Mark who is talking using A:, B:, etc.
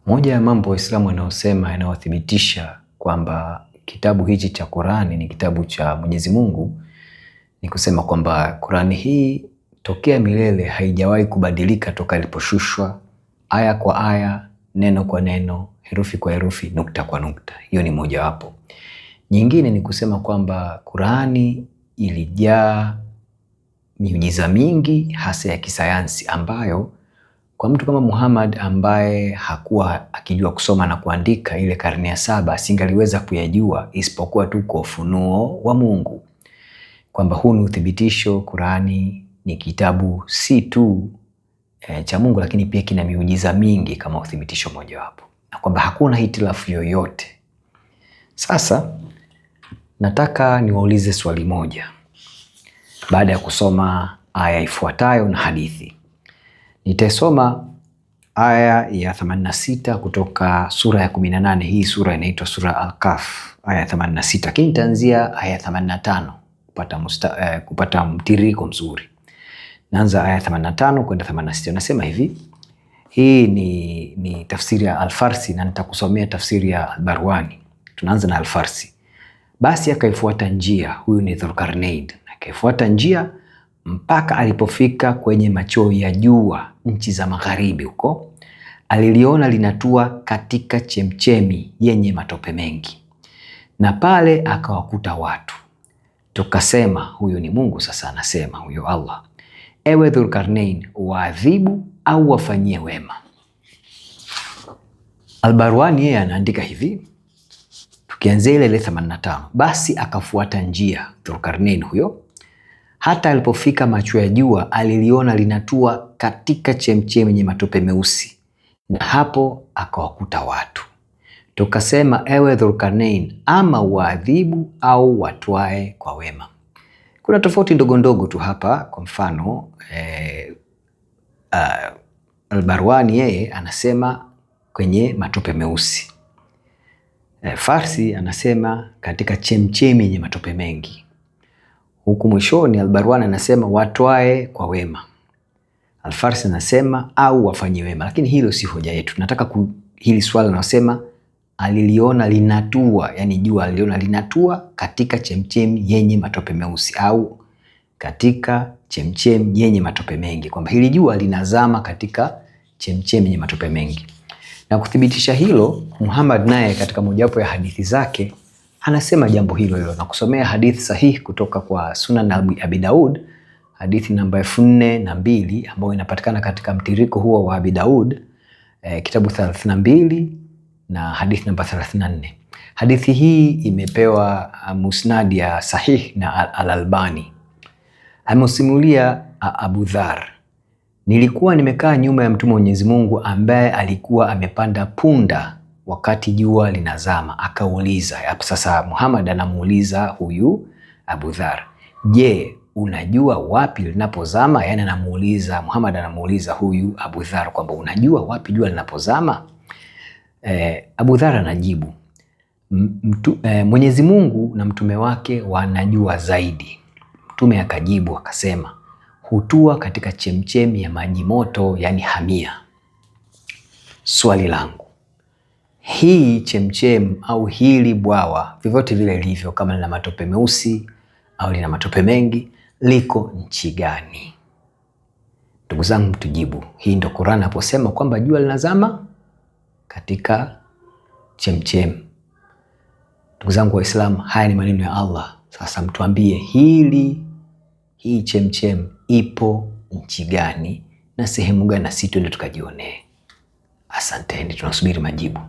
A: Moja ya mambo Waislamu wanaosema yanayothibitisha kwamba kitabu hichi cha Qur'ani ni kitabu cha Mwenyezi Mungu ni kusema kwamba Qur'ani hii tokea milele haijawahi kubadilika toka iliposhushwa, aya kwa aya, neno kwa neno, herufi kwa herufi, nukta kwa nukta. Hiyo ni moja wapo. Nyingine ni kusema kwamba Qur'ani ilijaa miujiza mingi hasa ya kisayansi ambayo kwa mtu kama Muhammad ambaye hakuwa akijua kusoma na kuandika ile karne ya 7 asingaliweza kuyajua isipokuwa tu kwa ufunuo wa Mungu. Kwamba huu ni uthibitisho Qur'ani ni kitabu si tu cha Mungu lakini pia kina miujiza mingi kama uthibitisho moja wapo. Na kwamba hakuna hitilafu yoyote. Sasa nataka niwaulize swali moja. Baada ya kusoma aya ifuatayo na hadithi. Nitasoma aya ya 86 kutoka sura ya 18. Hii sura inaitwa sura Al-Kahf, aya ya 86. Lakini nitaanzia aya ya 85 kupata mtiririko mzuri. Naanza aya ya 85 kwenda 86. Nasema hivi. Hii ni tafsiri ya Al-Farsi na nitakusomea tafsiri ya Al-Barwani. Tunaanza na Al-Farsi. Basi akaifuata njia, huyu ni Dhulqarnain. Akaifuata njia mpaka alipofika kwenye machweo ya jua nchi za magharibi huko. Aliliona linatua katika chemchemi yenye matope mengi. Na pale akawakuta watu. Tukasema, huyu ni Mungu sasa anasema, huyo Allah. Ewe Dhulqarnain, waadhibu au wafanyie wema. Al-Barwani yeye anaandika hivi. Tukianzia ile 85. Basi akafuata njia Dhulqarnain huyo. Hata alipofika macho ya jua aliliona linatua katika chemchemi yenye matope meusi. Na hapo akawakuta watu. Tukasema, ewe Dhulqarnain, ama waadhibu au watwae kwa wema. Kuna tofauti ndogo ndogo tu hapa. Kwa mfano Al-Barwani yeye anasema kwenye matope meusi. Farsi anasema katika chemchemi yenye matope mengi. Huku mwishoni Al-Barwani anasema watwae kwa wema. Al-Farsi anasema au wafanye wema. Lakini hilo si hoja yetu. Nataka hili swala linasema aliliona linatua, yani jua aliliona linatua katika chemchemi yenye matope meusi au katika chemchemi yenye matope mengi. Kwamba hili jua linazama katika chemchemi yenye matope mengi. Na kuthibitisha hilo, Muhammad naye katika mojawapo ya hadithi zake anasema jambo hilo hilo. Na kusomea hadithi sahihi kutoka kwa Sunan Abi Daud, hadithi namba 402 ambayo inapatikana katika mtiriko huo wa Abi Daud, kitabu 32 na hadithi namba 34. Hadithi hii imepewa musnad ya sahih na Al-Albani. Amesimulia Abu Dhar. Nilikuwa nimekaa nyuma ya Mtume wa Mwenyezi Mungu ambaye alikuwa amepanda punda wakati jua linazama. Akauliza, sasa Muhammad anamuuliza huyu Abu Dhar, je, unajua wapi linapozama? Yani anamuuliza, Muhammad anamuuliza huyu Abu Dhar kwamba unajua wapi jua linapozama? Abu Dhar anajibu, Mwenyezi Mungu na mtume wake wanajua zaidi. Mtume akajibu akasema, hutua katika chemchemi ya maji moto, yani hamia. Swali langu, hii chemchem au hili bwawa vyovyote vile lilivyo, kama lina matope meusi au lina matope mengi, liko nchi gani? Ndugu zangu, tujibu. Hii ndo Qur'an aposema kwamba jua linazama katika chemchem. Ndugu zangu Waislamu, haya ni maneno ya Allah. Sasa mtuambie hii chemchem ipo nchi gani na sehemu gani, na sisi twende tukajionee. Asanteni, tunasubiri majibu.